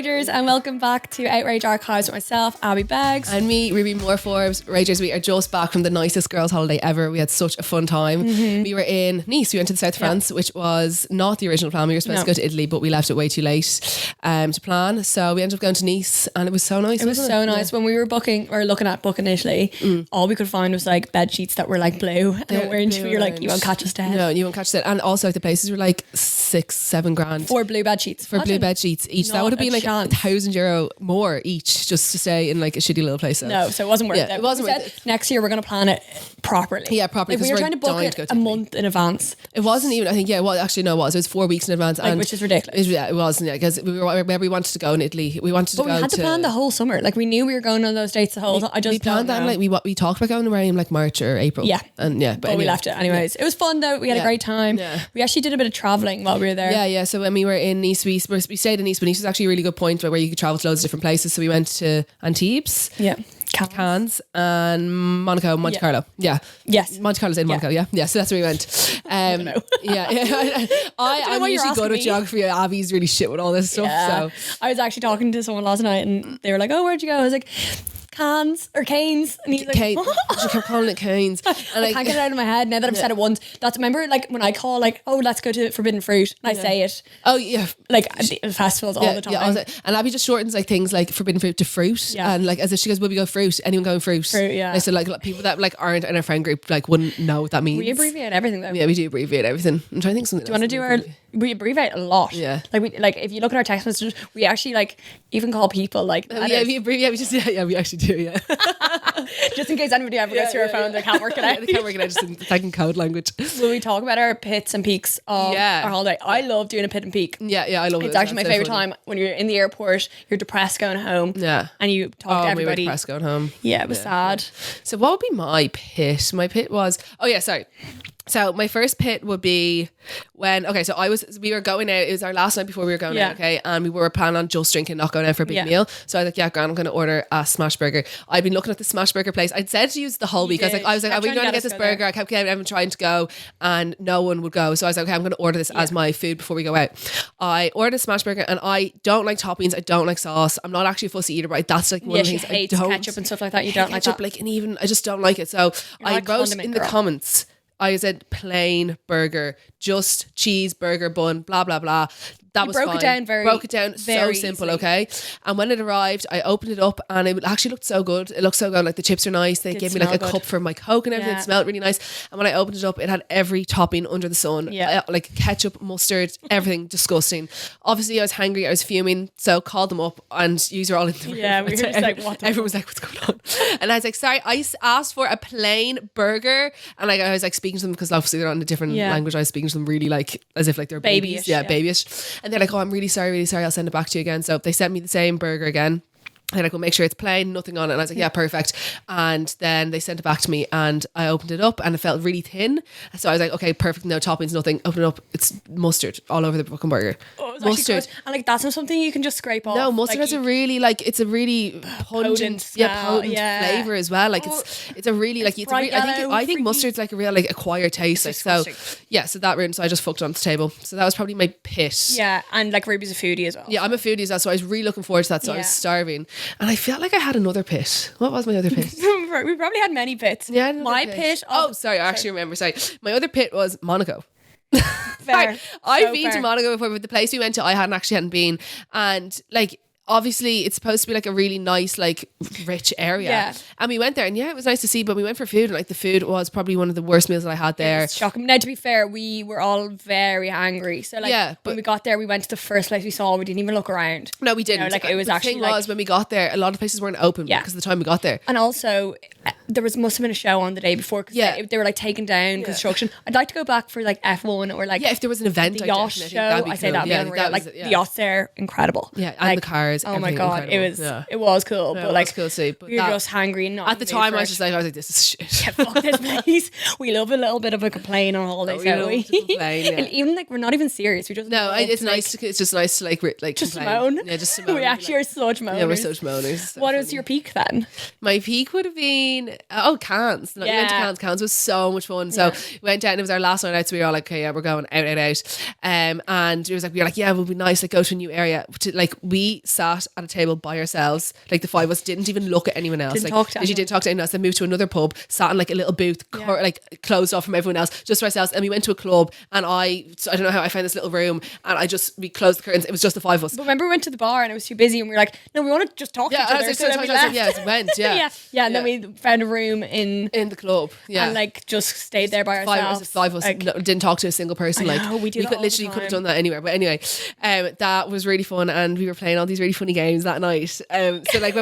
Ragers, and welcome back to Outrage Archives with myself, Abby Beggs. And me, Ruby Moore Forbes. Ragers, we are just back from the nicest girls' holiday ever. We had such a fun time. We were in Nice. We went to the south of France, which was not the original plan. We were supposed to go to Italy, but we left it way too late to plan. So we ended up going to Nice, and it was so nice. It was so nice. When we were looking at booking Italy, all we could find was like bed sheets that were like blue and orange. We were like, you won't catch us dead. No, you won't catch that. And also, like, the places were like 6-7 grand for blue bed sheets. Blue bed sheets each. That would have been like €1,000 more each just to stay in like a shitty little place. So it wasn't worth it. It wasn't worth it. Next year we're going to plan it properly. Yeah, properly. Like, we were trying to book it a month in advance. It wasn't even, I think, it was 4 weeks in advance. Like, which is ridiculous. It wasn't, because we wanted to go in Italy. We wanted to go. But we had to plan the whole summer. Like, we knew we were going on those dates the whole time. We planned that, and like we talked about going around like March or April. Yeah. And but anyway. We left it anyways. It was fun though. We had a great time. Yeah. We actually did a bit of travelling while we were there. Yeah. So when we were in Nice, we stayed in Nice, but Nice was actually a really good point where you could travel to loads of different places. So we went to Antibes. Yeah. Cannes and Monaco, Monte Carlo. Yeah. Yes. Monte Carlo's in Monaco. Yeah. So that's where we went. I'm usually good with geography. Abby's really shit with all this stuff. Yeah. So I was actually talking to someone last night and they were like, "Oh, where'd you go?" I was like, Cannes or Canes, and he's like, she kept calling it Canes, and I can't get it out of my head now that I've said it once. That's, remember, like when I call like, "Oh, let's go to Forbidden Fruit," and I say it. Oh yeah, like at festivals all the time. Yeah, and Abby just shortens like things like Forbidden Fruit to fruit, and like as if she goes, "Will we go fruit? Anyone going fruit?" Fruit, yeah. And I said like people that like aren't in our friend group like wouldn't know what that means. We abbreviate everything though. Yeah, we do abbreviate everything. I'm trying to think something. Do you want to do we abbreviate a lot? Yeah. Like if you look at our text messages, we actually like even call people like. We abbreviate. We actually do. Yeah. Just in case anybody ever goes through our phone, they can't work it out. They can't work it out just in second code language. Will we talk about our pits and peaks of our holiday? I love doing a pit and peak. Yeah, I love it. It's actually my favourite time when you're in the airport, you're depressed going home. Yeah. And you talk to everybody. We were depressed going home. Yeah, it was sad. So what would be my pit? My pit was, so my first pit would be when, we were going out, it was our last night before we were going out, and we were planning on just drinking, not going out for a big meal. So I was like, Gran, I'm going to order a smash burger. I'd been looking at the smash burger place. I'd said to use the whole week. I was like, are we going to get this burger? I kept getting trying to go and no one would go. So I was like, okay, I'm going to order this as my food before we go out. I ordered a smash burger and I don't like toppings. I don't like sauce. I'm not actually a fussy eater, but that's like one of the things I don't. Ketchup and stuff like that. You don't like ketchup, that. And even I just don't like it. So I wrote in the comments, I said plain burger, just cheese, burger, bun, blah, blah, blah. That was fine. Broke it down so simple, easily. okay? And when it arrived, I opened it up and it actually looked so good. It looked so good. Like the chips are nice. They gave me like a cup for my Coke and everything. It smelled really nice. And when I opened it up, it had every topping under the sun. Yeah. Like ketchup, mustard, everything. Disgusting. Obviously, I was hungry. I was fuming. So called them up and you were all in the room. Yeah, we were just like, what the Everyone was like, what's going on? And I was like, sorry, I asked for a plain burger. And like I was like speaking to them because obviously they're on a different language. I was speaking to them really like as if like they're babies. Babyish. Babyish. And they're like, oh, I'm really sorry, I'll send it back to you again. So they sent me the same burger again. And I go, make sure it's plain, nothing on it. And I was like, yeah, perfect. And then they sent it back to me and I opened it up and it felt really thin. So I was like, okay, perfect, no toppings, nothing. Open it up, it's mustard all over the fucking burger. Oh, it was mustard. And like that's not something you can just scrape off. No, mustard has a really like, it's a really potent flavour as well. Like it's a really like, it's I think mustard's like a real like acquired taste. Like, so that room. So I just fucked it on the table. So that was probably my pit. Yeah, and like Ruby's a foodie as well. Yeah, I'm a foodie as well. So I was really looking forward to that. So I was starving. And I felt like I had another pit. What was my other pit? We probably had many pits. Yeah, my pit. I actually remember. Sorry, my other pit was Monaco. Fair. I've been to Monaco before, but the place we went to, I hadn't been, and like. Obviously it's supposed to be like a really nice like rich area and we went there and it was nice to see, but we went for food and like the food was probably one of the worst meals that I had there. Shocking. Now to be fair, we were all very angry, so like when we got there we went to the first place we saw. We didn't even look around. No, we didn't. Like it was the actually thing was when we got there a lot of places weren't open because of the time we got there, and also there must have been a show on the day before because they were like taken down construction. I'd like to go back for like F1 or like if there was an event, the yacht show. I say that'd be unreal. Like the yachts there, incredible. And like, the cars. Oh my god, incredible. it was cool, but like cool too, but we were just hangry and not at the time. I was like, this is shit. Yeah, fuck this place. We love a little bit of a complain on holidays, don't we? Complain, and even like we're not even serious. We just it's nice. It's just nice to like just complain. moan. Yeah, just to moan. We actually are such moaners. Yeah, we're such moaners. What was your peak then? My peak would have been Cannes. No, we went to Cannes. Cannes was so much fun. So we went out and it was our last night out. So we were all like, okay, yeah, we're going out. And it was like, we were like, yeah, it would be nice, like go to a new area. Like we sat at a table by ourselves. Like the five of us didn't even look at anyone else. Didn't talk to anyone else. Then moved to another pub, sat in like a little booth, like closed off from everyone else, just for ourselves. And we went to a club and I don't know how I found this little room and we closed the curtains. It was just the five of us. But remember we went to the bar and it was too busy and we were like, no, we want to just talk to each other. So then we left. And then we found a room in the club. Yeah. And like just stayed there by ourselves. Five of us didn't talk to a single person. I know, we could have done that anywhere. But anyway, that was really fun and we were playing all these really funny games that night. So like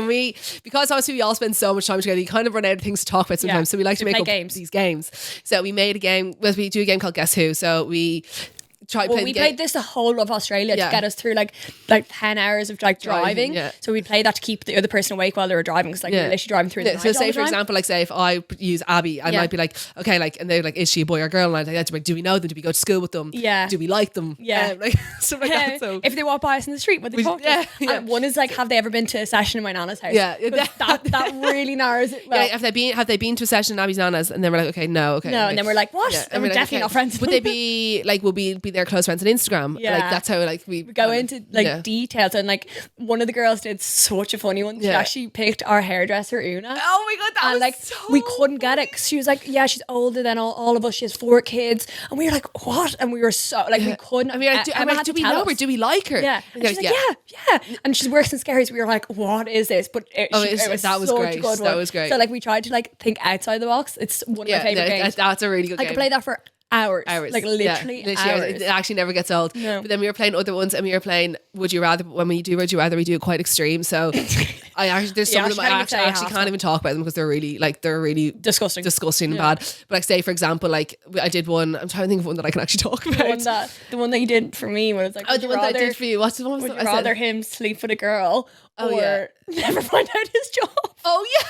because obviously we all spend so much time together, you kind of run out of things to talk about sometimes. So we like to make up these games. So we made a game. Well, we do a game called Guess Who. So we played this the whole of Australia to get us through like 10 hours of like driving. So we played that to keep the other person awake while they were driving because like we were literally driving through the night. So say for example, like say if I use Abby, I might be like, okay, like, and they're like, is she a boy or girl? And I'd like, do we know them? Do we go to school with them? Do we like them? Like stuff like that. So if they walk by us in the street, what they talk to us. And one is like, have they ever been to a session in my nana's house? That really narrows it. Well, have they been to a session in Abby's nana's? And then we're like, okay, no, and then we're like, what? And we're definitely not friends. Would they be like, will we be their close friends on Instagram? Like that's how like we go into like details. And like one of the girls did such a funny one. She actually picked our hairdresser Una. Oh my god, that was like so we couldn't get it because she was like, yeah, she's older than all of us. She has 4 kids, and we were like, what? And we were so like we couldn't. I mean, do we know her? Do we like her? Yeah, and she's like, yeah. And she works in Scaries. We were like, what is this? But it was great. That was great. So like we tried to like think outside the box. It's one of my favorite games. That's a really good game. I could play that for hours. Like literally hours. It actually never gets old. No. But then we were playing other ones and we were playing Would You Rather. But when we do Would You Rather, we do it quite extreme. So there's some of them I actually can't even talk about them because they're really disgusting and bad. But like say for example, like I did one, I'm trying to think of one that I can actually talk about. The one that you did for me was like, the one that I did for you. What's the one? Would you rather him sleep with a girl or never find out his job? Oh yeah.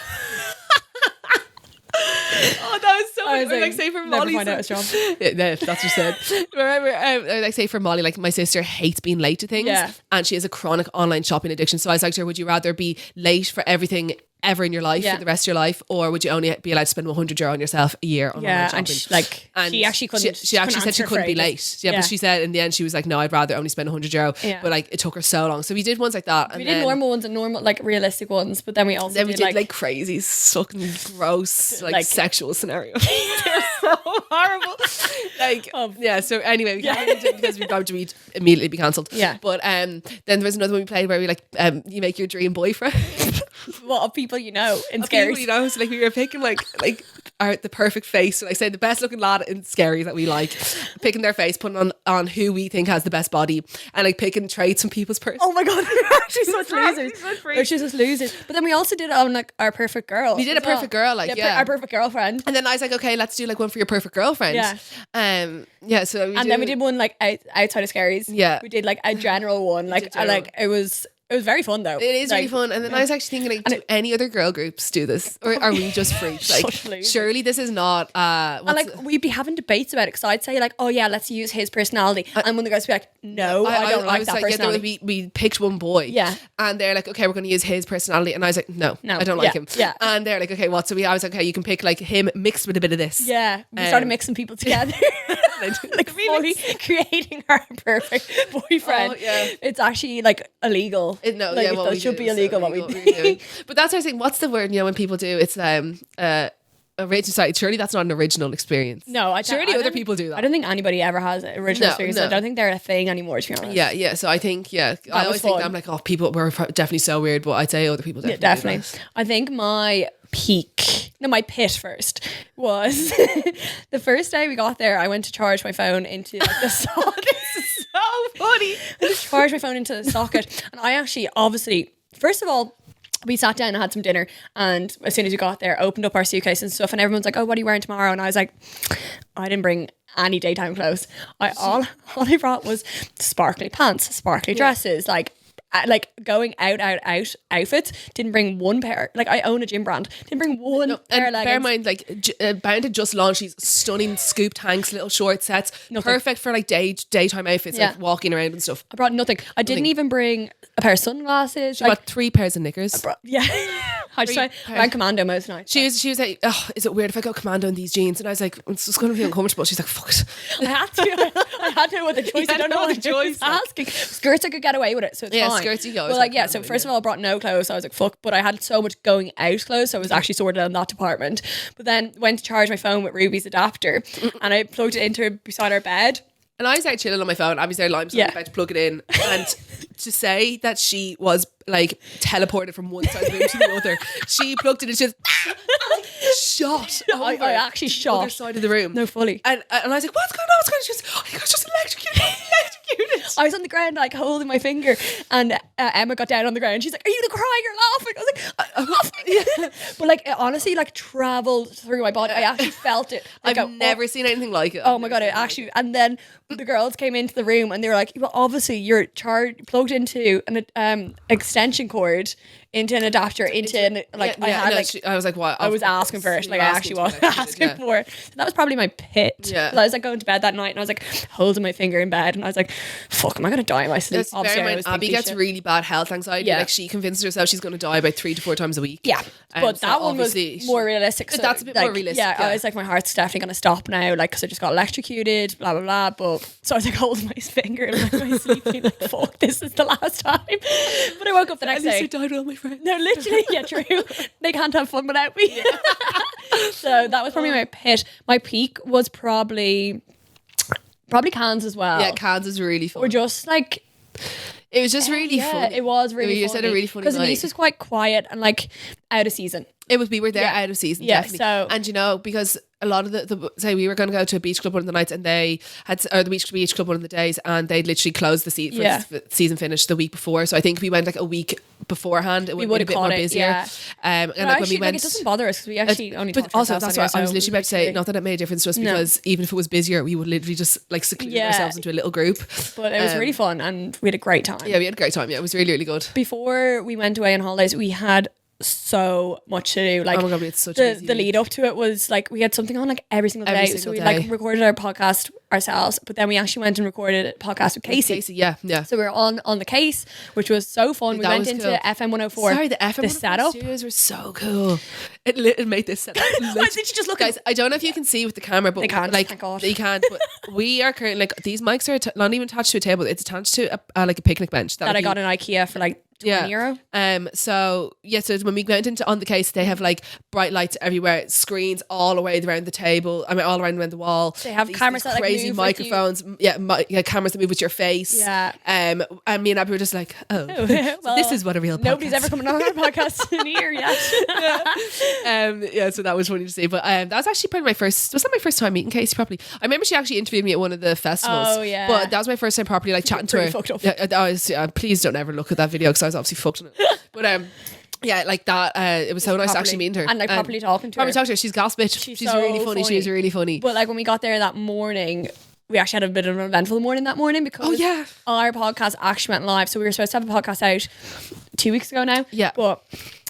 Oh, that was so funny. Like say for Molly, find out his job. That's what you said. Remember, like say for Molly, like my sister hates being late to things, and she has a chronic online shopping addiction. So I was like to her, would you rather be late for everything ever in your life for the rest of your life, or would you only be allowed to spend €100 on yourself a year on online shopping? And she actually couldn't. She actually said she couldn't be late. But she said in the end she was like, no, I'd rather only spend €100. But like it took her so long. So we did ones like that. We did normal ones and normal like realistic ones, but then we also did like crazy, sucking, gross, like sexual scenarios. They're so horrible. So anyway, we can't do it because we'd probably immediately be cancelled. But then there was another one we played where we like you make your dream boyfriend. What of people you know in Scaries? People you know, so like we were picking like the perfect face. So I say the best looking lad in Scaries that we like, picking their face, putting on who we think has the best body, and like picking traits from people's person. Oh my god, we're actually such losers. We're just losers. But then we also did it on like our perfect girl. We did a perfect girl, like our perfect girlfriend. And then I was like, okay, let's do like one for your perfect girlfriend. So then we did one like outside of Scaries. Yeah, we did like a general one. Like it was very fun though. It is really fun. And then I was actually thinking, like, do any other girl groups do this? Or are we just freaks? Like, surely this is not... we'd be having debates about it because I'd say like, oh yeah, let's use his personality. And when the guys would be like, no, I don't like that personality. We picked one boy. Yeah. And they're like, okay, we're going to use his personality. And I was like, no, I don't like him. Yeah. And they're like, okay, what? So I was like, okay, you can pick like him mixed with a bit of this. Yeah. We started mixing people together. Like fully creating our perfect boyfriend. It's actually like illegal. It should be illegal what we do. But that's what I was saying. What's the word? When people do it's original. Sorry, surely that's not an original experience. No, surely other people do that. I don't think anybody ever has an original experience. I don't think they're a thing anymore. To be honest. Yeah. So I think I always think that I'm like, oh, people were definitely so weird, but I'd say other people definitely. Yeah, definitely. I think my pit first was the first day we got there. I went to charge my phone into like the socket. This is so funny. I just charged my phone into the socket, and I actually obviously first of all we sat down and had some dinner, and as soon as we got there opened up our suitcase and stuff, and everyone's like, oh, what are you wearing tomorrow? And I was like, I didn't bring any daytime clothes. All I brought was sparkly pants, sparkly dresses, like going out outfits. Didn't bring one pair. Like I own a gym brand. Didn't bring one pair of leggings. Bear in mind, like Bound to just launched these stunning scoop tanks, little short sets, perfect for like daytime outfits, like walking around and stuff. I brought nothing. I didn't even bring a pair of sunglasses. She brought 3 pairs of knickers. I went commando most nights. She was like, oh, is it weird if I go commando in these jeans? And I was like, it's just going to be uncomfortable. She's like, fuck it. I had no other choice. I don't know what the choice. Asking skirts, I could get away with it, so it's fine. Skirts you go. Well, like so first of all, I brought no clothes, so I was like, fuck. But I had so much going out clothes, so I was actually sorted on that department. But then went to charge my phone with Ruby's adapter, and I plugged it into her beside our bed. And I was out chilling on my phone. I was there lying beside the bed to plug it in. And to say that she was like teleported from one side of the room to the other, she plugged it and she was shot. I actually shot. The other side of the room. No, fully. And I was like, what's going on? What's going on? She goes, oh, he was just electrocuted. I was on the ground like holding my finger, and Emma got down on the ground. She's like, are you crying or laughing? I was like, I'm laughing. But like it honestly like travelled through my body. I actually felt it. Like, I've never seen anything like it. Oh my God, it actually. And then the girls came into the room and they were like, well, obviously you're plugged into an extension cord into an adapter I was like, what? I was asking for it. Like I actually was asking for it. So that was probably my pit. Yeah. I was like going to bed that night and I was like holding my finger in bed and I was like, fuck, am I going to die in my sleep? Obviously, Abby gets really bad health anxiety. Yeah. Like she convinces herself she's going to die about 3 to 4 times a week. Yeah. But that one was more realistic. So that's a bit more realistic. Yeah, I was like, my heart's definitely going to stop now, like, because I just got electrocuted, blah, blah, blah. But so I was like holding my finger in my sleep, being like, fuck, this is the last time. But I woke up the next day. I died with all my friends. No, literally, yeah, true. They can't have fun without me. Yeah. So that was probably my pit. My peak was probably Cannes as well. Yeah, Cannes is really fun. Or just like... It was just really fun. It was really funny. You said a really funny because night. Nice was quite quiet and like out of season. We were there out of season, definitely. So, and you know, because a lot of the say we were going to go to a beach club one of the nights and they had, or the beach club one of the days, and they'd literally closed the season finish the week before. So I think we went like a week beforehand. It would have been a bit more busier. Yeah. And like actually, when we went, it doesn't bother us because we actually only. But also, that's what I was literally about to say. Not that it made a difference to us because even if it was busier, we would literally just like seclude ourselves into a little group. But it was really fun and we had a great time. Yeah, we had a great time. Yeah, it was really, really good. Before we went away on holidays, we had so much to do. Like, oh my God, we had such the lead up to it was like we had something on like every single day. So we like recorded our podcast ourselves, but then we actually went and recorded a podcast with Casey. Yeah. So we were on the case, which was so fun. We went into FM 104. Sorry, the FM 104 setup studios were so cool. It made this setup. Why did you just look, guys? I don't know if you can see with the camera, but they can't. Like thank God. they can't. But we are currently like these mics are not even attached to a table. It's attached to like a picnic bench that I got in IKEA for like €20. So when we went into on the case, they have like bright lights everywhere, screens all around the table. I mean, all around the wall. They have cameras that crazy like move microphones. Cameras that move with your face. Yeah. And me and Abby were just like, well, so this is what a real podcast. Nobody's ever coming on our podcast in here yet. So that was funny to see. But that was actually probably was that my first time meeting Casey properly? I remember she actually interviewed me at one of the festivals. Oh yeah. But that was my first time properly like chatting to her. Fucked up. Please don't ever look at that video because I was obviously fucked in it. But yeah, like that. It was so nice to actually meet her and like properly talking to her. She's gas bitch. She's so really funny. She was really funny. But like when we got there that morning, we actually had a bit of an eventful morning that morning because our podcast actually went live. So we were supposed to have a podcast out 2 weeks ago now. Yeah, but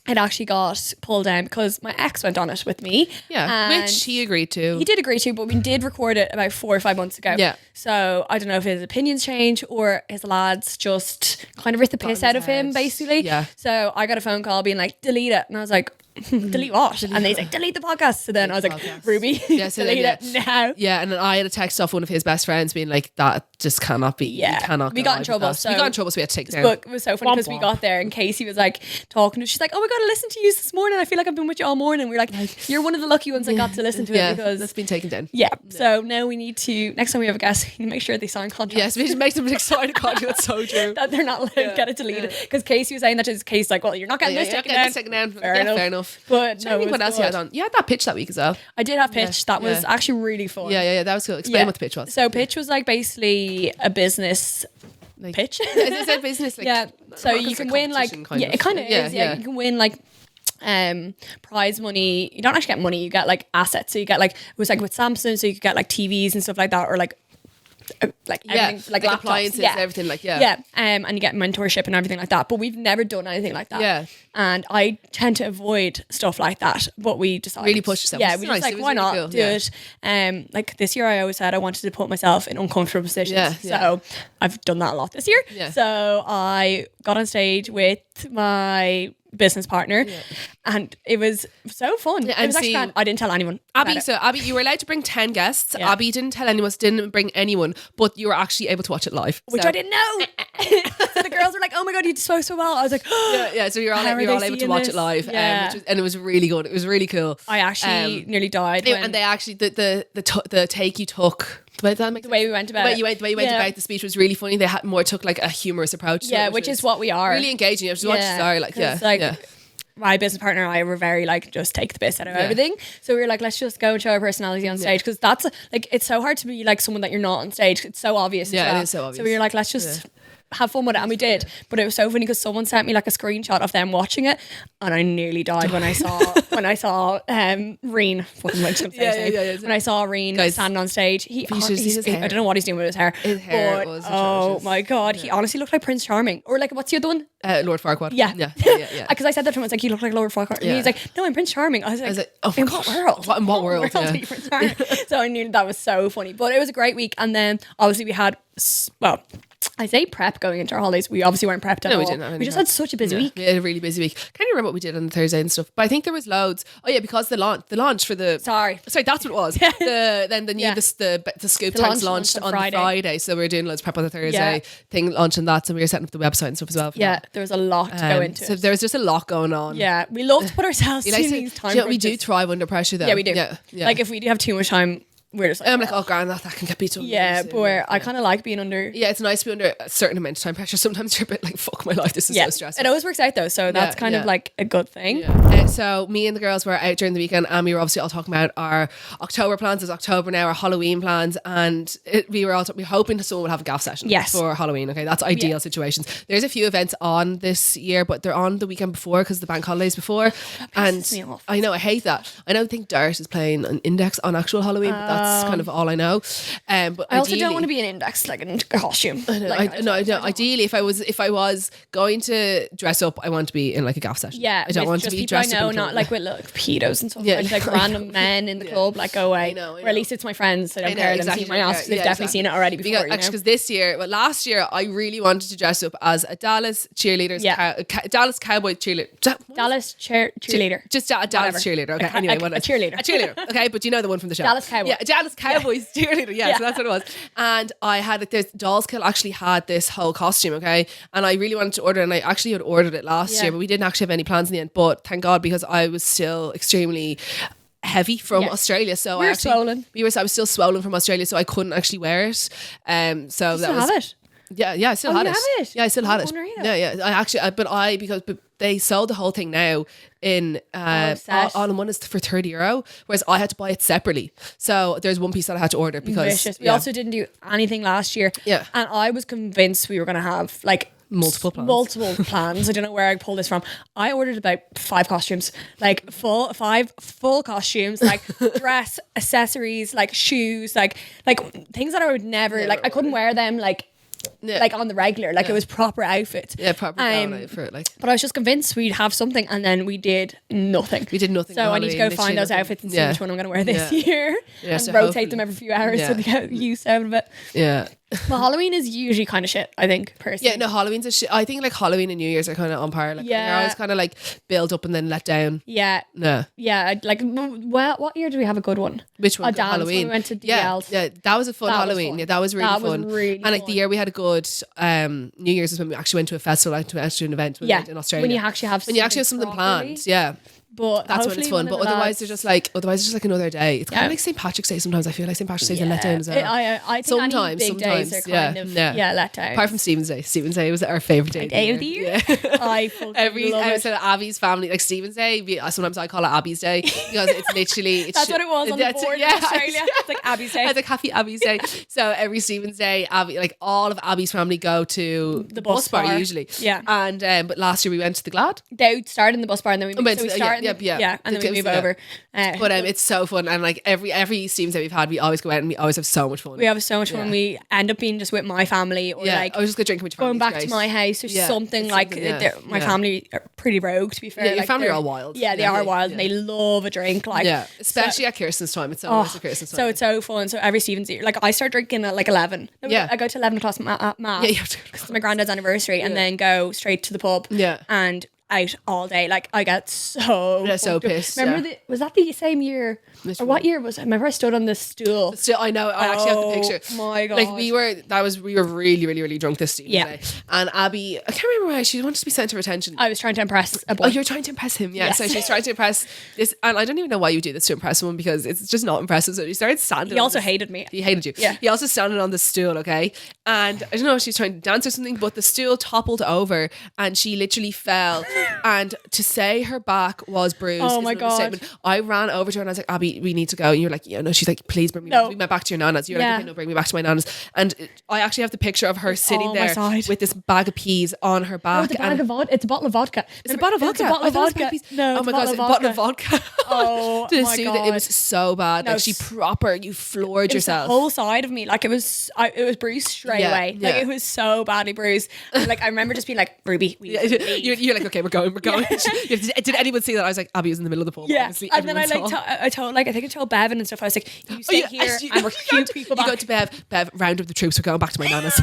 it actually got pulled down because my ex went on it with me. Yeah, which he agreed to. He did agree to, but we did record it about 4 or 5 months ago. Yeah. So I don't know if his opinions changed or his lads just kind of ripped the piss out of him, basically. Yeah. So I got a phone call being like, delete it. And I was like, delete what? And he's like, delete the podcast. So then I was like, Ruby, delete it now. Yeah, and then I had a text off one of his best friends being like, that just cannot be. Yeah, cannot. We got in trouble. So we got in trouble, so we had to take it down. But it was so funny because we got there and Casey was like talking to. She's like, "Oh my God, I listened to you this morning. I feel like I've been with you all morning." We're like, "You're one of the lucky ones that got to listen to it because that's been taken down." Yeah. So now we need to next time we have a guest, we need to make sure they sign contracts. Yes, we need to make them sign a contract. That's so true. That they're not allowed to get it deleted because Casey was saying that to his case, like, "Well, you're not getting this taken down." Fair enough. But no, what else you had on? You had that pitch that week as well. I did have pitch. That was actually really fun. Yeah, that was cool. Explain what the pitch was. So pitch was like basically a business pitch. Is it a business? Like, so you can win like it kind of is. Yeah, you can win like prize money. You don't actually get money. You get like assets. So you get like it was like with Samsung. So you could get like TVs and stuff like that, or like everything, like appliances, everything and you get mentorship and everything like that. But we've never done anything like that. And I tend to avoid stuff like that. But we decided really push yourself. Yeah, we just like why not do it? Like this year, I always said I wanted to put myself in uncomfortable positions. So I've done that a lot this year. So I got on stage with my business partner, and it was so fun. Yeah, it and was actually see, fun. I didn't tell anyone. about it. So Abby, you were allowed to bring 10 guests. Yeah. Abby didn't tell anyone, didn't bring anyone, but you were actually able to watch it live. Which So- I didn't know. So the girls were like, "Oh my god, you did so well." I was like, yeah. So you're all, How are you're all they able to seeing watch this? it live, Yeah. and it was really good. It was really cool. I actually nearly died. And they actually the take you took. The way we went about the way it. you went about the speech was really funny. They had more took like a humorous approach. To Yeah, it, which was is what we are. really engaging. Which is what you are like. Yeah, 'cause, my business partner and I were very like, just take the piss out of everything. So we were like, let's just go and show our personality on stage, because that's like, it's so hard to be like someone that you're not on stage. It's so obvious. Yeah, as well. it is so obvious. So we were like, let's just have fun with it, and we did. But it was so funny because someone sent me like a screenshot of them watching it, and I nearly died when I saw Reen. Fucking like when I saw Reen standing on stage. I don't know what he's doing with his hair. His hair was atrocious. my god, he honestly looked like Prince Charming, or like what's the other one? Lord Farquaad. Yeah. yeah. Because I said that to him. I was like, you look like Lord Farquaad. And he's like, no, I'm Prince Charming. I was like, oh, in what world? In what world? are you Prince Charming? So I knew that was so funny. But it was a great week. And then obviously we had, well, I say prep going into our holidays. We obviously weren't prepped at all. We didn't have any We just prep. had such a busy week. We had a really busy week. Can't even remember what we did on the Thursday and stuff. But I think there was loads. Oh yeah, because the launch for the Sorry, that's what it was. The scoop The tanks launch launched on the Friday, so we were doing loads of prep on the Thursday thing, launching that, so we were setting up the website and stuff as well. Yeah, there was a lot to go into. So there was just a lot going on. Yeah, we love to put ourselves in these times. We do thrive under pressure though. Yeah, we do. Yeah. Like if we do have too much time, we're just like, I'm like, oh god, that can get beat up. yeah, but I kind of like being under. Yeah, it's nice to be under a certain amount of time pressure. Sometimes you're a bit like, fuck my life, this is so stressful. It always works out though, so that's kind of like a good thing. So me and the girls were out during the weekend, and we were obviously all talking about our October plans. It's October now, our Halloween plans, and we were hoping that someone would have a gaff session for Halloween. Okay, that's ideal situations. There's a few events on this year, but they're on the weekend before because the bank holidays before. And me off. I know, I hate that. I don't think Dart is playing an index on actual Halloween, but that's kind of all I know. But I also don't want to be an index like in a costume. Ideally, if I was going to dress up, I want to be in like a gaff session. Yeah, I don't want to be dressed I know, up. not like with like pedos and stuff. Yeah, like random men in the club. Like go away. I know. Or at least it's my friends. I don't care. Exactly. See my ass. They've definitely seen it already before. Because this year, last year, I really wanted to dress up as a Dallas cheerleaders. Dallas Cowboy cheerleader. Dallas cheerleader. Just a Dallas cheerleader. Okay. Anyway, a cheerleader. A cheerleader. Okay, but you know the one from the show. Dallas Cowboy. Yeah, Dallas Cowboys cheerleader. Yeah, so that's what it was. And I had there's Dolls Kill actually had this whole costume. Okay, and I really wanted to order, and I actually had ordered it last year, but we didn't actually have any plans in the end. But thank God, because I was still extremely heavy from Australia, so I was still swollen from Australia, so I couldn't actually wear it. So that was. Have it? Yeah, I still had it. Have it? Yeah, I still had it. Unreal. Yeah. Because they sold the whole thing now in all in one is for €30, whereas I had to buy it separately. So there's one piece that I had to order because we also didn't do anything last year. Yeah, and I was convinced we were going to have like multiple plans. I don't know where I pulled this from. I ordered about 5 costumes, like five full costumes, like dress, accessories, like shoes, like things that I would never like. I couldn't wear them like on the regular, like it was proper outfits. Yeah, proper outfit. Like, but I was just convinced we'd have something, and then we did nothing. So I need to go find those outfits and see which one I'm going to wear this year, and so rotate them every few hours so they get used out of it. Yeah. Well, Halloween is usually kind of shit, I think, personally. Yeah, no, Halloween's a shit. I think like Halloween and New Year's are kind of on par. Like, they're always kind of like build up and then let down. Yeah. No. Yeah, like, well, what year did we have a good one? Which one? When Halloween. we went to DL's. Yeah, that was a fun Halloween. Yeah, that was really fun. Really and like the year we had a good New Year's is when we actually went to a festival, like to an event in Australia. When you actually have something planned. Yeah. But that's when it's fun. But otherwise, it's just like another day. It's kind of like St. Patrick's Day. Sometimes I feel like St. Patrick's Day is a letdown as well. I think sometimes days are kind of letdown. Apart from Stephen's Day. Stephen's Day was our favourite day of the year. I fucking love it. So Abby's family, like Stephen's Day. Sometimes I call it Abby's Day because it's literally that's what it was on the board in Australia. It's like Abby's Day. It's like happy Abby's Day. So every Stephen's Day, Abby, like all of Abby's family go to the bus bar usually. Yeah. And but last year we went to the Glad. They started in the bus bar and then we started and then we move over. But it's so fun, and like every Stephen's Day we've had, we always go out and we always have so much fun. We have so much fun. We end up being just with my family, or like I was just go drinking with your going back to my house or something like. My family are pretty rogue, to be fair. Yeah, your family are all wild. Yeah, they are wild, and they love a drink. Like, especially at Kirsten's time. It's so nice at Kirsten's time. So it's so fun. So every Stephen's Day, like I start drinking at like 11. I go to 11 o'clock at mass. Yeah, you have to. Because it's my granddad's anniversary, and then go straight to the pub. Yeah, and out all day. Like I get so pissed. Remember was that the same year? Which or what year was it? I remember I stood on the stool. Still, I know. I actually have the picture. My God. Like we were really, really, really drunk this Stephen's Day. And Abby, I can't remember why she wanted to be centre of attention. I was trying to impress a boy. Oh, you were trying to impress him. Yeah. Yes. So she's trying to impress this, and I don't even know why you do this to impress someone because it's just not impressive. So she started standing. He also hated me. He hated you. Yeah. He also standing on the stool. Okay. And I don't know if she's trying to dance or something, but the stool toppled over and she literally fell. And to say her back was bruised. Oh my God. I ran over to her and I was like, Abby, we need to go. And you're like, yeah, no. She's like, please bring me back to your nana's. You're like, okay, no, bring me back to my nana's. And I actually have the picture of her sitting there with this bag of peas on her back. It's a bottle of vodka. It's a bottle of vodka. It's a bottle of vodka. No, oh my God, it's a bottle of vodka. Oh my God. It was so bad. No, like you floored yourself. The whole side of me, like it was bruised straight away. Like it was so badly bruised. And like I remember just being like, Ruby, you're like, okay, we're going. Did anyone see that? I was like, Abby was in the middle of the pub. Yeah, obviously, and then I told I think I told Bevan and stuff. I was like, you stay here and we're cute people back. You go to Bev, round up the troops. We're going back to my nana's.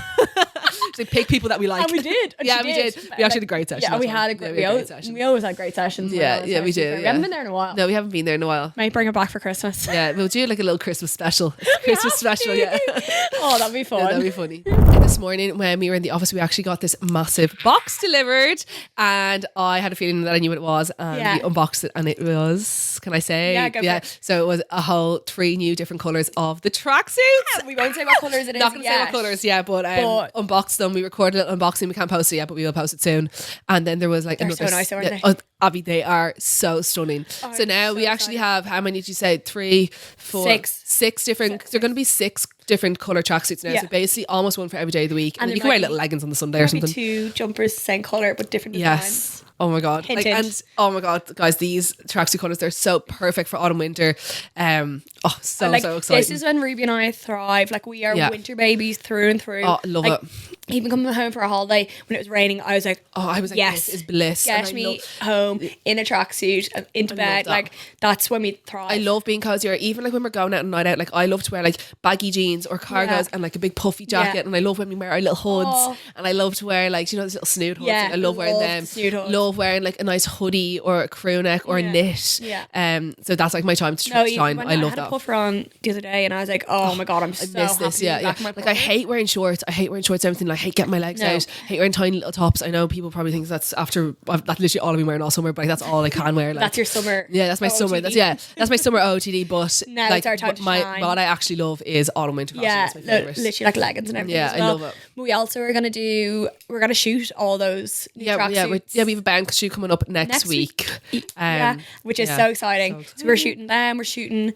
So pick people that we like. And we did. We did. We actually had a great session. Yeah, we had a great session. We always had great sessions. Yeah, we did. We haven't been there in a while. No, we haven't been there in a while. Might bring it back for Christmas. Yeah, we'll do like a little Christmas special. Christmas special, yeah. Oh, that'd be fun. Yeah, that'd be funny. And this morning when we were in the office, we actually got this massive box delivered, and I had a feeling that I knew what it was, and we unboxed it, and it was, can I say? Yeah, go for it. So it was a whole 3 new different colours of the tracksuits. Yeah, we won't say what colours it is. Not going to say what colours, but unboxed them. We recorded an unboxing. We can't post it yet, but we will post it soon. And then there was like another. So nice, aren't they? Abby, they are so stunning. So now we actually have, how many did you say? 3, 4, 6 different. They're going to be 6 different colour tracksuits now. So basically almost one for every day of the week. And then you can wear little leggings on the Sunday or something. 2 jumpers, same colour but different designs. Yes. Oh my God. Hint, hint. And oh my God, guys, these tracksuit colours, they're so perfect for autumn, winter. So exciting. This is when Ruby and I thrive. Like we are winter babies through and through. Oh, love it. Even coming home for a holiday when it was raining, I was like, yes, this is bliss. Get me home in a tracksuit and into bed. Like that's when we thrive. I love being cozy, or even like when we're going out and night out, like I love to wear like baggy jeans or cargos and like a big puffy jacket, and I love when we wear our little hoods, and I love to wear like, you know, those little snood hoods. Like, I love wearing them. Love wearing like a nice hoodie or a crew neck or a knit. So that's like my time to shine. I love that. I had a puffer on the other day and I was like, oh my God, I miss this. Like I hate wearing shorts. Everything. I hate getting my legs out. I hate wearing tiny little tops. I know people probably think that's literally all I've been wearing all summer, but like, that's all I can wear. Like, that's your summer. Yeah, that's my summer. That's my summer OTD. But now like, it's our time to shine. What I actually love is autumn winter costumes. Yeah, my favorite. literally like leggings and everything. Yeah, as well. I love it. We also are gonna shoot all those tracksuits. We have a bank shoot coming up next week. Which is so exciting. So we're shooting them. We're shooting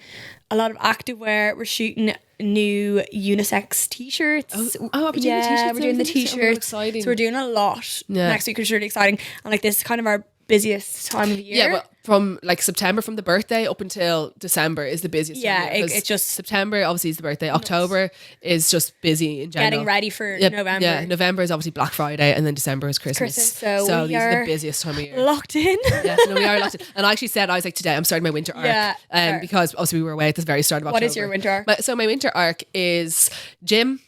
a lot of activewear. We're shooting new unisex t-shirts. We're doing the t-shirts. So we're doing a lot next week, which is really exciting. And like this is kind of our busiest time of the year. Yeah, well, from like September, from the birthday up until December is the busiest time of year. It's just September obviously is the birthday. October is just busy in general. Getting ready for November. Yeah, November is obviously Black Friday, and then December is Christmas. So these are the busiest time of year. Locked in. Yes, we are locked in. And I actually said, I was like, today I'm starting my winter arc. Because obviously we were away at the very start of October. What is your winter arc? So my winter arc is gym,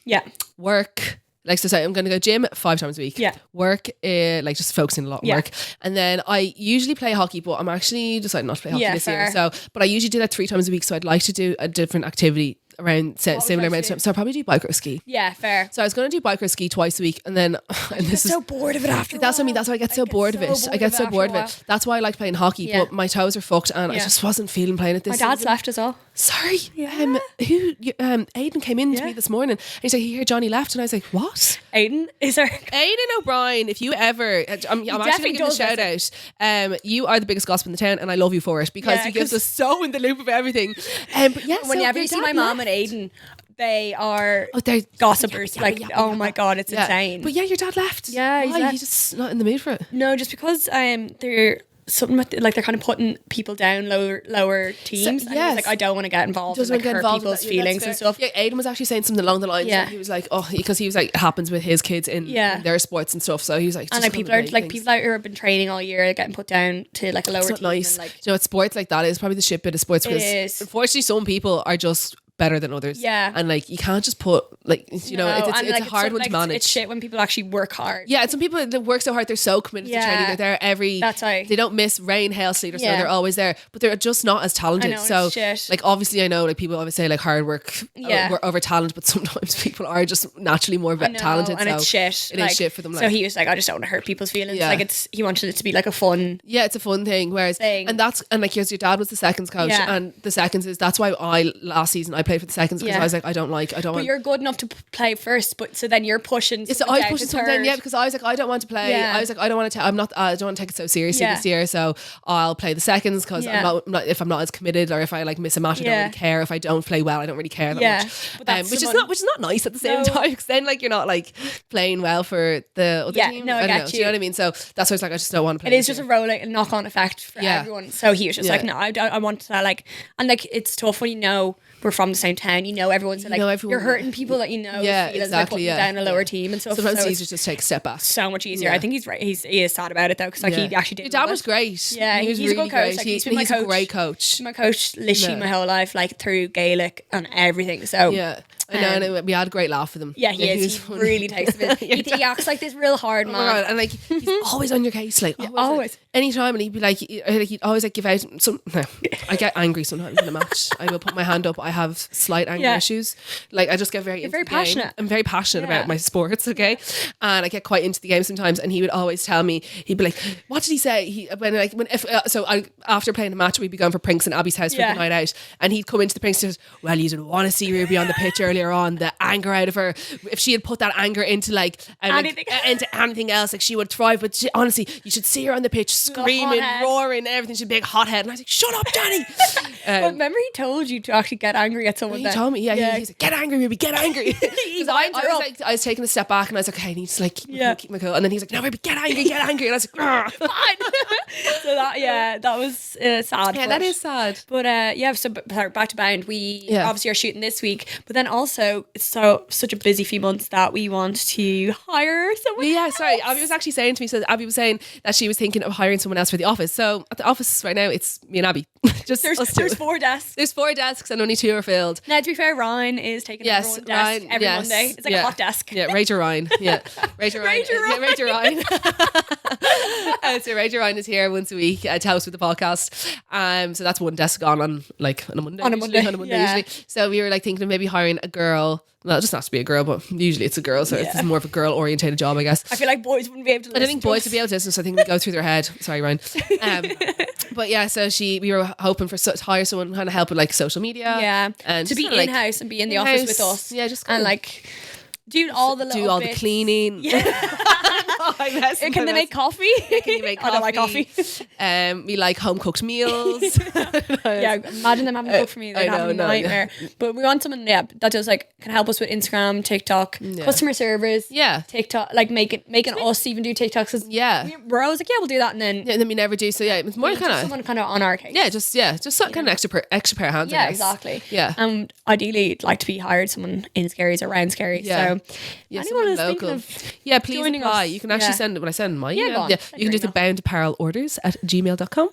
work. Like, so I'm going to go gym 5 times a week. Yeah. Work, like just focusing a lot on work. And then I usually play hockey, but I'm actually deciding not to play hockey this year. So, but I usually do that 3 times a week. So I'd like to do a different activity around similar amount of time. So I'll probably do bike or ski. Yeah, fair. So I was going to do bike or ski twice a week, and then so bored of it after. That's what I mean. That's why I get so bored of it. I get so bored of it. That's why I like playing hockey. But my toes are fucked, and I just wasn't feeling playing it this season. My dad's left as well. Sorry. Aiden came in to me this morning, and he's like, "You hear Johnny left?" And I was like, "What?" Aiden is there? Aiden O'Brien. If you ever, I'm actually going to give a shout out. You are the biggest gossip in the town, and I love you for it because you give us so in the loop of everything. But whenever you see my mom and Aiden, they are they're gossipers. My God, it's insane. But your dad left. Yeah, he's just not in the mood for it. No, just because they're something like they're kind of putting people down, lower teams. And he's like, I don't want to get involved and hurt people's feelings and stuff. Yeah, Aiden was actually saying something along the lines. He was like, because he was like, it happens with his kids in their sports and stuff. So he was like, and like people out who have been training all year are getting put down to like a lower team. Nice. And, like, it's sports like that is probably the shit bit of sports because unfortunately some people are just better than others. Yeah. And like you can't just put like you know it's and, a like, hard one to manage. It's shit when people actually work hard. Yeah, and some people that work so hard, they're so committed to training. They're there every. That's right. They don't miss rain, hail, sleet, or snow. They're always there, but they're just not as talented. I know, so, it's shit. like, obviously, I know, like people always say like hard work over talent, but sometimes people are just naturally more talented. And so it's shit. It is shit for them. So he was like, I just don't want to hurt people's feelings. Like he wanted it to be like a fun. Yeah, it's a fun thing. Whereas, and like your dad was the seconds coach, and the seconds that's why last season I played for the seconds because I was like, I don't want. But you're good enough to play first, but so then you're pushing. So I was pushing something down, because I was like, I don't want to play. I was like, I don't want to. I don't want to take it so seriously this year. So I'll play the seconds because I'm not if I'm not as committed, or if I like miss a match, I don't really care. If I don't play well, I don't really care that much. Which is not nice at the same time, because then like you're not like playing well for the other team. No, I get you. Do you know what I mean? So that's why I was like, I just don't want to play. It is just a rolling knock-on effect for everyone. So he was just like, no, I want to like, and like it's tough when you know we're from the same town. You know everyone's like you're hurting people that you know. Yeah, exactly. Like down a lower team and stuff. Sometimes so it's easier to just take a step back. So much easier. I think he's right. He is sad about it though, because like he actually did. Your dad was great. Yeah, he was he's really a good coach. Great. Like, he's been my coach. A great coach. My coach literally my whole life, like through Gaelic and everything. So yeah. I know, and we had a great laugh with him. Yeah, he is. He really takes it. He acts like this real hard man. Oh my God. And like he's always on your case, like always. Anytime, and he'd be like, he'd always like give out some. No, I get angry sometimes in a match. I will put my hand up. I have slight anger issues. Like I just get very passionate. I'm very passionate about my sports. Okay, and I get quite into the game sometimes. And he would always tell me, he'd be like, "What did he say?" After playing a match, we'd be going for Prinks in Abby's house for the night out, and he'd come into the Prinks and says, "Well, you didn't want to see Ruby on the pitch earlier on. The anger out of her. If she had put that anger into into anything else, like she would thrive. But honestly, you should see her on the pitch screaming, roaring, everything. She'd be a big hothead." And I was like, "Shut up, Johnny." But remember, he told you to actually get angry at someone. He told me, he's like, "Get angry, Ruby, get angry." Because I was taking a step back, and I was like, "Okay, I need to like keep my cool." And then he's like, "No, Ruby, get angry," and I was like, "Fine." So that was sad. Yeah, that is sad. But so back to Bound, we obviously are shooting this week, but then also it's such a busy few months that we want to hire someone. Yeah, sorry. Abby was actually saying to me, so Abby was saying that she was thinking of hiring someone else for the office. So at the office right now, it's me and Abby. Just there's 4 desks. There's 4 desks and only 2 are filled. Now, to be fair, Ryan is taking over one desk every Monday. It's like a hot desk. Yeah, Rachel Ryan. Yeah, Rachel Ryan. Rachel Ryan. So Rachel Ryan is here once a week to help us with the podcast. So that's one desk gone on a Monday. On a Monday usually. So we were like thinking of maybe hiring a girl. Well, it doesn't have to be a girl, but usually it's a girl, so it's more of a girl orientated job, I guess. I feel like boys wouldn't be able to listen. I don't think boys would be able to listen, so I think we go through their head. Sorry, Ryan. But yeah, so we were hoping to hire someone kind of help with like social media. Yeah. And to be in-house and be in the office with us. Yeah, just and like do all the little the cleaning. Yeah. Can they make coffee? Yeah, can you make coffee? I don't like coffee. We like home cooked meals. Yeah, imagine them having to cook for me. They'd have a nightmare. But we want someone that does like can help us with Instagram, TikTok, customer service. Yeah, TikTok, like making us even do TikToks. Yeah, we're always like, we'll do that, and then we never do. So yeah, it's more kind of someone kind of on our case. Yeah, just some kind of extra pair of hands. Yeah, exactly. Yeah, and ideally, like to be hired someone in Scaries or around Scaries. Yeah. So anyone is thinking of please apply. You can actually send it when I send my email. You can do the boundapparelorders@gmail.com.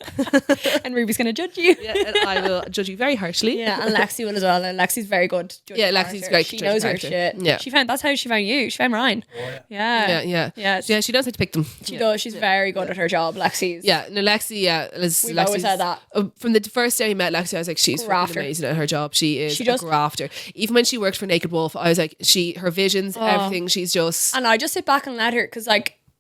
And Ruby's going to judge you. Yeah, and I will judge you very harshly. Yeah, and Lexi will as well. And Lexi's very good. Yeah, Lexi's great. She knows her shit. Yeah, that's how she found you. She found Ryan. Yeah. She knows how to pick them. She does. She's very good at her job. Lexi's. Yeah, no, Lexi. Yeah, we've always said that. From the first day we met Lexi, I was like, she's amazing at her job. She is a grafter. Even when she worked for Naked Wolf, I was like, her visions, everything. She's just. And I just sit back and let her, because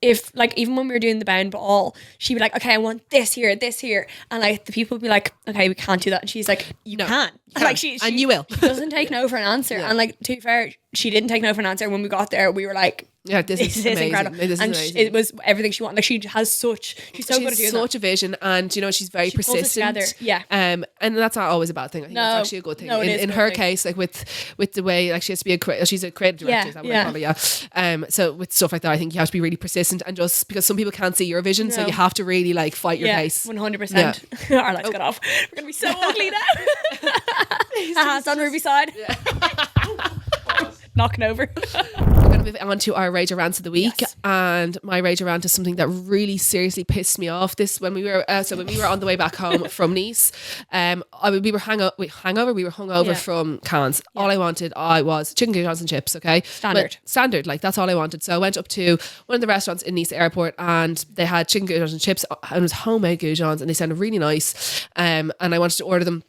even when we were doing the bound ball, she'd be like, okay, I want this here, and like the people would be like, okay, we can't do that, and she's like, you can. Like she and you will. She doesn't take no for an answer. And like, to be fair, she didn't take no for an answer. When we got there, we were like, yeah, this is incredible. This is amazing. It was everything she wanted. Like she's so good at doing such a vision, and she's very persistent. Yeah. And that's not always a bad thing. I think that's actually a good thing. No, in her case, like with the way like she has to be she's a creative director. Is that what I call it? So with stuff like that, I think you have to be really persistent, and just because some people can't see your vision, so you have to really like fight your case. 100%. Our lights got off. We're gonna be so ugly now. Hands on Ruby's side. knocking over. We're going to move on to our Rage or Rants of the week. Yes. And my Rage or Rant is something that really seriously pissed me off. This when we were when we were on the way back home from Nice, we were hungover from Cannes. Yeah. All I wanted was chicken goujons and chips. Okay, standard. Like that's all I wanted. So I went up to one of the restaurants in Nice Airport, and they had chicken goujons and chips, and it was homemade goujons, and they sounded really nice. And I wanted to order them.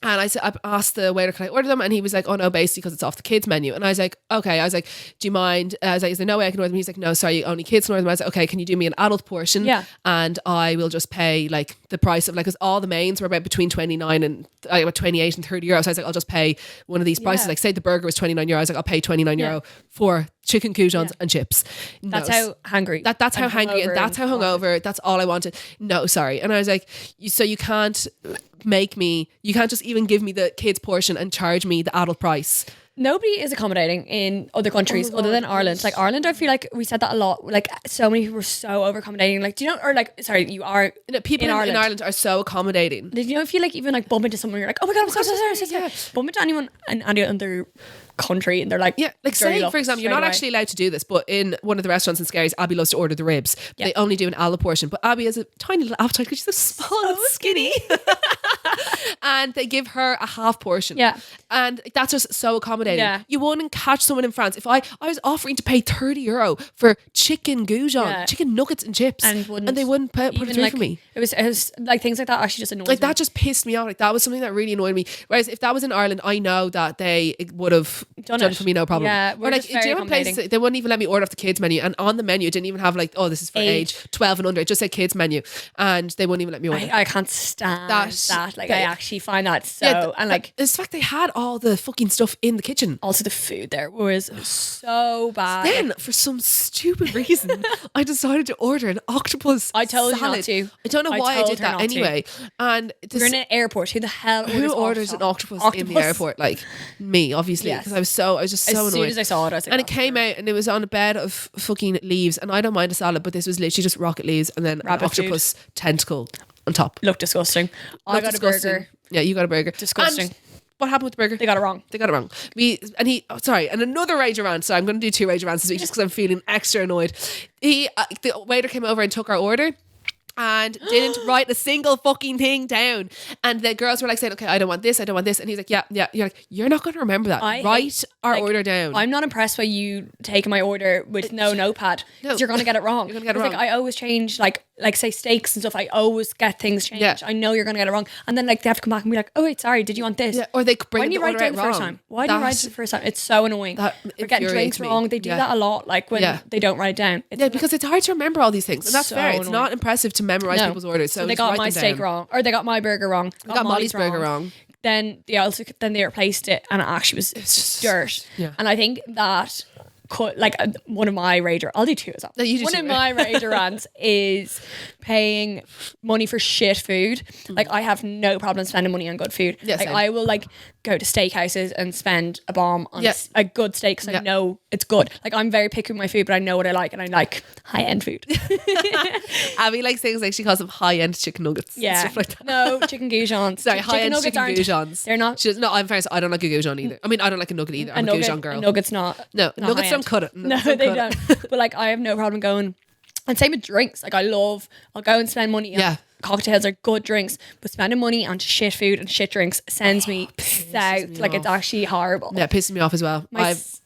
And I asked the waiter, can I order them? And he was like, oh no, basically because it's off the kids menu. And I was like, okay. I was like, do you mind? I was like, is there no way I can order them? He's like, no, sorry, only kids can order them. I was like, okay, can you do me an adult portion? Yeah. And I will just pay like the price of like, because all the mains were about between 29 and about 28 and 30 euros. So I was like, I'll just pay one of these prices. Like say the burger was 29 euros. I was like, I'll pay 29 euro for chicken goujons and chips. That's how hungry. That's how hungry and that's how hungover. That's all I wanted. No, sorry. And I was like, so you can't just even give me the kids portion and charge me the adult price. Nobody is accommodating in other countries other than Ireland. Like Ireland, I feel like we said that a lot. Like so many people are so over accommodating. Like, do you know, or like, sorry, you are. People in Ireland are so accommodating. Did you know, if you like even like bump into someone, you're like, oh my God, I'm so sorry. Yeah. Bump into anyone in any other country and they're like, yeah, like say for example, you're not actually allowed to do this, but in one of the restaurants in Scaries, Abby loves to order the ribs. They only do an a la portion, but Abby has a tiny little appetite because she's so small and skinny. And they give her a half portion. Yeah. And that's just so accommodating. Yeah. You wouldn't catch someone in France. If I was offering to pay 30 euro for chicken goujon, chicken nuggets and chips, and they wouldn't put it through like, for me. It was like things like that actually just annoyed like me. that just pissed me off. Like that was something that really annoyed me. Whereas if that was in Ireland, I know that they would have done it for me, no problem. Yeah, or like, do you know places they wouldn't even let me order off the kids menu, and on the menu it didn't even have like, oh, this is for age 12 and under. It just said kids menu, and they wouldn't even let me order. I can't stand that. Like I actually find that so and like the fact they had all the fucking stuff in the kitchen. Also the food there was so bad. Then for some stupid reason I decided to order an octopus I told salad. you not to. I don't know why I did that anyway. And you're in an airport. Who the hell orders an octopus in the airport? Like me, obviously, because I was just so annoyed. As soon as I saw it, I was like, and it came out and it was on a bed of fucking leaves, and I don't mind a salad, but this was literally just rocket leaves and then an octopus tentacle on top. Looked disgusting. I got a burger. Yeah, you got a burger. Disgusting. And what happened with the burger? They got it wrong. And another rage around. So I'm going to do 2 rage arounds this week just because I'm feeling extra annoyed. The waiter came over and took our order and didn't write a single fucking thing down. And the girls were like saying, okay, I don't want this. And he's like, yeah. You're like, you're not going to remember that. Write our order down. I'm not impressed by you taking my order with no notepad. Because you're going to get it wrong. You're going to get it wrong. Like, I always change, like say steaks and stuff. I always get things changed. Yeah. I know you're going to get it wrong. And then like they have to come back and be like, oh wait, sorry, did you want this? Yeah. Or they bring the order out wrong. First time? Why do you write it the first time? It's so annoying. They're getting drinks wrong. They do that a lot. Like when they don't write it down. Because it's hard to remember all these things. And that's fair. It's not impressive to memorize people's orders. So they got my steak wrong, or they got my burger wrong. They got Molly's burger wrong. Then they replaced it, and it actually was dirt. Yeah. And I think that one of my rager, I'll do 2 as well. No, you do one 2. Of my rager rants is paying money for shit food. Like I have no problem spending money on good food. Yeah, like same. I will like go to steakhouses and spend a bomb on a good steak because I know it's good. Like I'm very picky with my food, but I know what I like, and I like high end food. Abby likes things like she calls them high end chicken nuggets. Yeah, and stuff like that. No chicken goujons. Sorry, high end chicken goujons. They're not. No, I'm fair. I don't like a goujon either. I mean, I don't like a nugget either. I'm a goujon girl. A nugget's not. No, nuggets don't cut it. No, they don't. But like, I have no problem going. And same with drinks. Like I'll go and spend money on cocktails or good drinks, but spending money on shit food and shit drinks sends me south. Like it's actually horrible. Yeah, it pisses me off as well. What's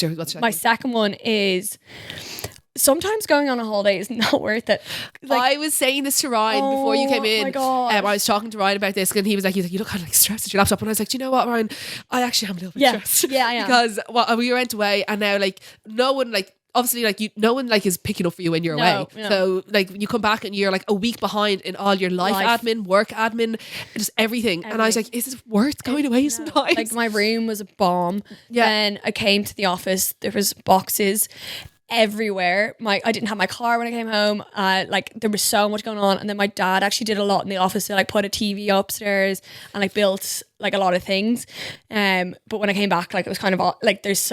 your my second one is sometimes going on a holiday is not worth it. Like, I was saying this to Ryan before you came in. Oh my God. I was talking to Ryan about this, and he was like, you look kind of like stressed at your laptop. And I was like, do you know what, Ryan? I actually am a little bit stressed. Yeah, I am. Because we went away, and now like no one like. Obviously, like no one like is picking up for you when you're away. No. So like you come back and you're like a week behind in all your life admin, work admin, just everything. And I was like, is this worth going away sometimes? Like my room was a bomb. Yeah. Then I came to the office. There was boxes everywhere. I didn't have my car when I came home. Like there was so much going on, and then my dad actually did a lot in the office to like put a TV upstairs and like built like a lot of things. But when I came back, like it was kind of like there's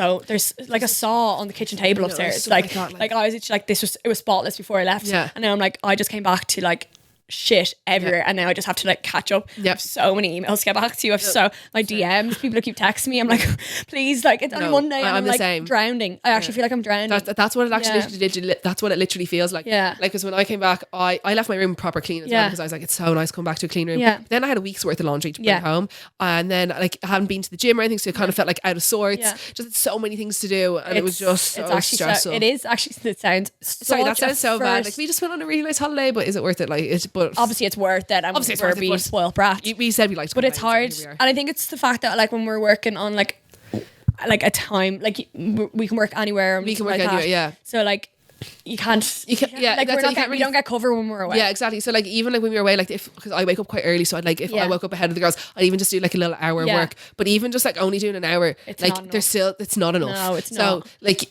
like a saw on the kitchen table upstairs. Like I was like it was spotless before I left. Yeah. And then I'm like I just came back to like shit everywhere, and now I just have to like catch up. I have so many emails to get back to you. I have so my DMs, people keep texting me. I'm like, please, like it's only Monday, and I'm like same. Drowning. I actually feel like I'm drowning. That's what it actually that's what it literally feels like. Yeah, like because when I came back, I left my room proper clean as well, because I was like, it's so nice to come back to a clean room. But then I had a week's worth of laundry to bring home, and then like I hadn't been to the gym or anything, so it kind of felt like out of sorts. Just had so many things to do, and it was just so stressful. It is actually. It sounds that sounds so bad. Like we just went on a really nice holiday, but is it worth it? Like it's but obviously it's worth it. And obviously we're being spoiled brats. We said we liked to, but it's hard, and I think it's the fact that like when we're working on like a time, like we can work anywhere. And we can work anywhere. Yeah. So like. You can't like we don't get cover when we're away. Yeah, exactly. So like even like when we were away, like because I wake up quite early, so I'd like if I woke up ahead of the girls, I'd even just do like a little hour of work. But even just like only doing an hour, it's like there's still it's not enough. No, it's not. So like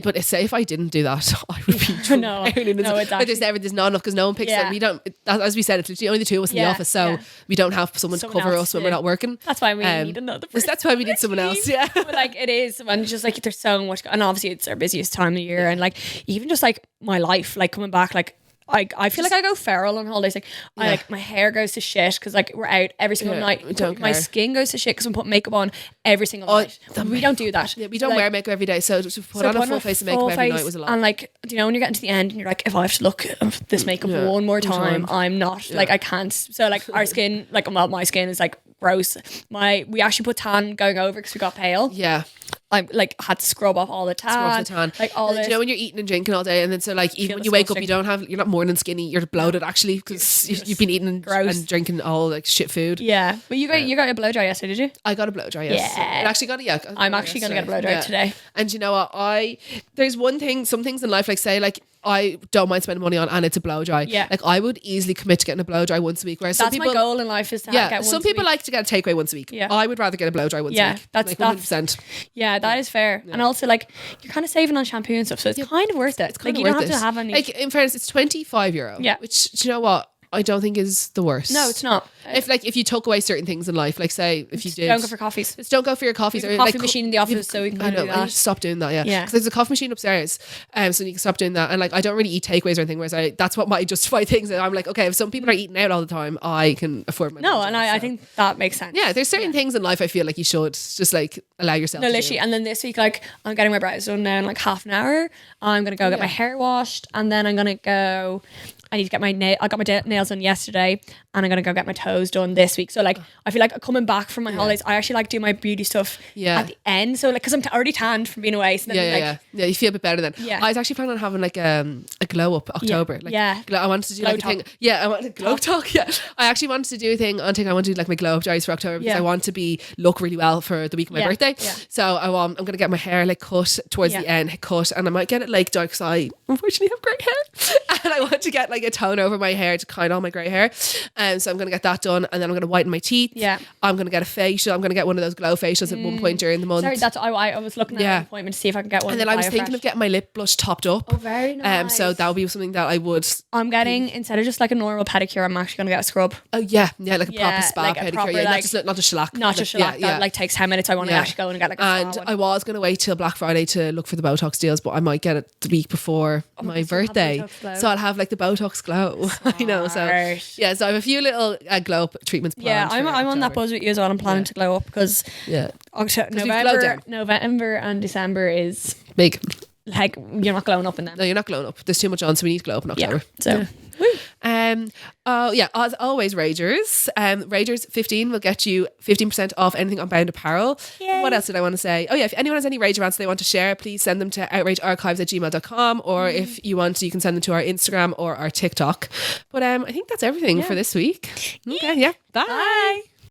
but say if I didn't do that, I would be no, it's but there's not enough because no one picks them. We don't, as we said, it's literally only the two of us in the office, so we don't have someone to cover us when we're not working. That's why we need another person. That's why we need someone else. Yeah, but like it is when just like there's so much, and obviously it's our busiest time of the year, and like even just like my life, like coming back, like I feel like I go feral on holidays. Like I like my hair goes to shit because like we're out every single night. My skin goes to shit because I'm putting makeup on every single night. We don't do that. Yeah, we don't wear makeup every day, so to put on a full face of makeup every night was a lot. And like, you know, when you're getting to the end and you're like, if I have to look at this makeup one more time, I'm not like I can't. So like our skin, like well, my skin is like gross. We actually put tan going over because we got pale. Yeah. I like had to scrub off all the tan. Like all this. You know when you're eating and drinking all day, and then so like even when you wake up, you're not morning skinny, you're bloated actually because you've been eating and drinking all like shit food. Yeah, but you got a blow dry yesterday, did you? I got a blow dry. Yes. Yeah, I actually got it. I'm actually gonna get a blow dry today. And you know what? There's one thing, some things in life, like say like I don't mind spending money on, and it's a blow dry. Yeah, like I would easily commit to getting a blow dry once a week. Whereas that's some people, my goal in life is to get one. Some people like to get a takeaway once a week. Yeah, I would rather get a blow dry once a week. That's like 100%. Yeah, that is fair. Yeah. And also like you're kind of saving on shampoo and stuff, so it's kind of worth it. It's like you don't have to have any. Like in fairness, it's €25. Yeah, which do you know what? I don't think is the worst. No, it's not. If you took away certain things in life, like say if you did, don't go for coffees. Don't go for your coffees. There's a coffee machine in the office, so we can kind of do that. Stop doing that. Yeah, because there's a coffee machine upstairs, so you can stop doing that. And like I don't really eat takeaways or anything. Whereas that's what might justify things. And I'm like, okay, if some people are eating out all the time, I can afford my. No, and I think that makes sense. Yeah, there's certain things in life I feel like you should just like allow yourself. No, literally. And then this week, like I'm getting my brows done now in like half an hour. I'm gonna go get my hair washed, and then I'm gonna go. I need to get I got my nails done yesterday, and I'm gonna go get my toes done this week. So like I feel like coming back from my holidays, I actually like do my beauty stuff at the end. So like because I'm already tanned from being away. So then, you feel a bit better then. Yeah. I was actually planning on having like a glow up October. I wanted to do like a thing. Yeah, I wanted glow talk. Yeah, I actually wanted to do a thing on TikTok. I want to do like my glow up dries for October because I want to look really well for the week of my birthday. Yeah. So I'm gonna get my hair like cut towards the end, and I might get it like dark because I unfortunately have grey hair, and I want to get like a tone over my hair to hide all my grey hair. So I'm going to get that done, and then I'm going to whiten my teeth. Yeah. I'm going to get a facial. I'm going to get one of those glow facials at one point during the month. Sorry, I was looking at an appointment to see if I can get one. And then I was thinking of getting my lip blush topped up. Oh, very nice. So that would be something that I would. I'm getting, instead of just like a normal pedicure, I'm actually going to get a scrub. Oh yeah, like a proper spa like pedicure. Proper, not just shellac. Not just shellac. That like takes 10 minutes. I want to actually go and get like a and spa one. I was going to wait till Black Friday to look for the Botox deals, but I might get it the week before my birthday. So I'll have like the Botox glow. You know, so yeah, so I have a few little glow up treatments planned. Yeah, I'm on that buzz with you as well. I'm planning to glow up because November and December is big. Like you're not glowing up in them. No, you're not glowing up. There's too much on, so we need to glow up in October. So as always, Ragers. Ragers 15 will get you 15% off anything on Bound Apparel. Yay. What else did I want to say? Oh yeah, if anyone has any Rager rants they want to share, please send them to outragearchives@gmail.com, or if you want to, you can send them to our Instagram or our TikTok. But I think that's everything for this week. Okay, yeah. Bye.